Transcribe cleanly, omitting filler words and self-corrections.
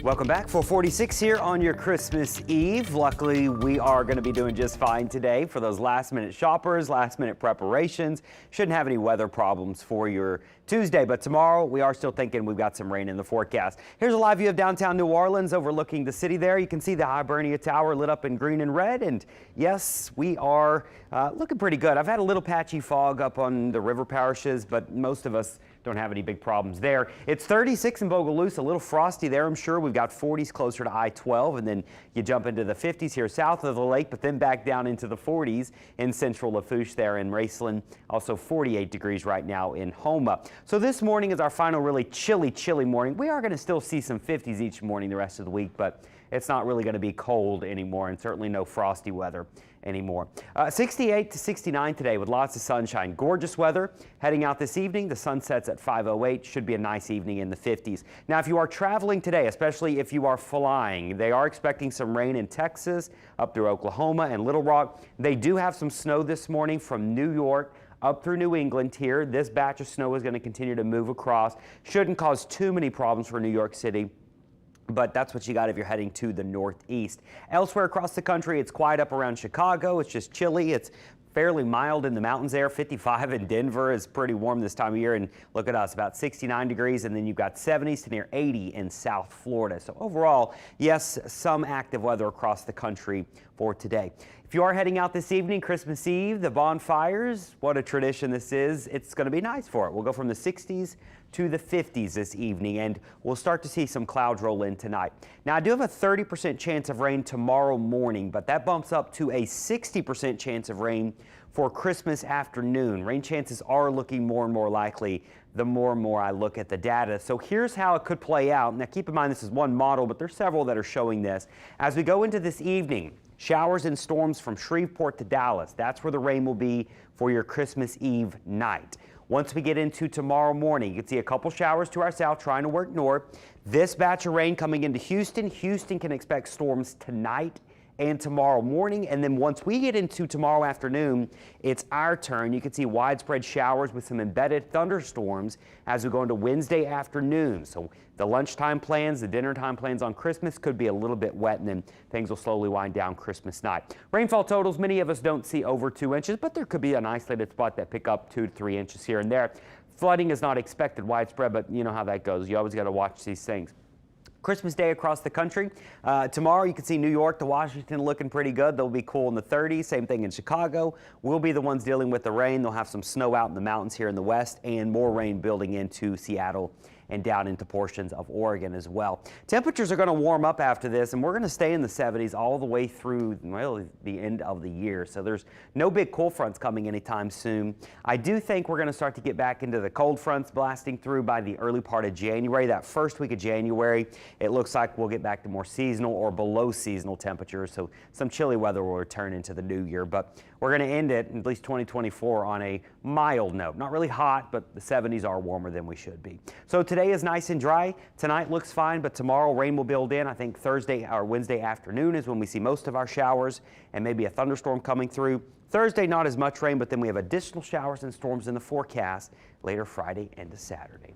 Welcome back. 446 here on your Christmas Eve. Luckily, we are going to be doing just fine today for those last-minute shoppers, last-minute preparations. Shouldn't have any weather problems for your Tuesday, but tomorrow we are still thinking we've got some rain in the forecast. Here's a live view of downtown New Orleans overlooking the city there. You can see the Hibernia Tower lit up in green and red, and yes, we are looking pretty good. I've had a little patchy fog up on the River Parishes, but most of us don't have any big problems there. It's 36 in Bogalusa, a little frosty there, I'm sure. We've got 40s closer to I-12, and then you jump into the 50s here south of the lake, but then back down into the 40s in central Lafourche there in Raceland. Also 48 degrees right now in Homa. So this morning is our final really chilly morning. We are going to still see some 50s each morning the rest of the week, but it's not really going to be cold anymore, and certainly no frosty weather anymore. 68 to 69 today with lots of sunshine. Gorgeous weather heading out this evening. The sun sets at 5:08. Should be a nice evening in the 50s. Now, if you are traveling today, especially if you are flying, they are expecting some rain in Texas, up through Oklahoma and Little Rock. They do have some snow this morning from New York up through New England here. This batch of snow is going to continue to move across. Shouldn't cause too many problems for New York City, but that's what you got if you're heading to the northeast. Elsewhere across the country, it's quiet up around Chicago. It's just chilly. It's fairly mild in the mountains there. 55 in Denver is pretty warm this time of year. And look at us, about 69 degrees. And then you've got 70s to near 80 in South Florida. So overall, yes, some active weather across the country for today. If you are heading out this evening, Christmas Eve, the bonfires, what a tradition this is. It's going to be nice for it. We'll go from the 60s to the 50s this evening, and we'll start to see some clouds roll in tonight. Now, I do have a 30% chance of rain tomorrow morning, but that bumps up to a 60% chance of rain for Christmas afternoon. Rain chances are looking more and more likely the more and more I look at the data. So here's how it could play out. Now, keep in mind this is one model, but there's several that are showing this. As we go into this evening, showers and storms from Shreveport to Dallas. That's where the rain will be for your Christmas Eve night. Once we get into tomorrow morning, you can see a couple showers to our south trying to work north. This batch of rain coming into Houston. Houston can expect storms tonight and tomorrow morning. And then once we get into tomorrow afternoon, it's our turn. You can see widespread showers with some embedded thunderstorms as we go into Wednesday afternoon. So the lunchtime plans, the dinner time plans on Christmas could be a little bit wet, and then things will slowly wind down Christmas night. Rainfall totals, many of us don't see over 2 inches, but there could be an isolated spot that pick up 2 to 3 inches here and there. Flooding is not expected widespread, but you know how that goes. You always got to watch these things. Christmas Day across the country. Tomorrow you can see New York to Washington looking pretty good. They'll be cool in the 30s. Same thing in Chicago. We'll be the ones dealing with the rain. They'll have some snow out in the mountains here in the west and more rain building into Seattle and down into portions of Oregon as well. Temperatures are going to warm up after this, and we're going to stay in the 70s all the way through, well, the end of the year. So there's no big cool fronts coming anytime soon. I do think we're going to start to get back into the cold fronts blasting through by the early part of January. That first week of January, it looks like we'll get back to more seasonal or below seasonal temperatures. So some chilly weather will return into the new year, but we're going to end it, at least 2024, on a mild note. Not really hot, but the 70s are warmer than we should be. So today is nice and dry. Tonight looks fine, but tomorrow rain will build in. I think Thursday or Wednesday afternoon is when we see most of our showers and maybe a thunderstorm coming through. Thursday, not as much rain, but then we have additional showers and storms in the forecast later Friday into Saturday.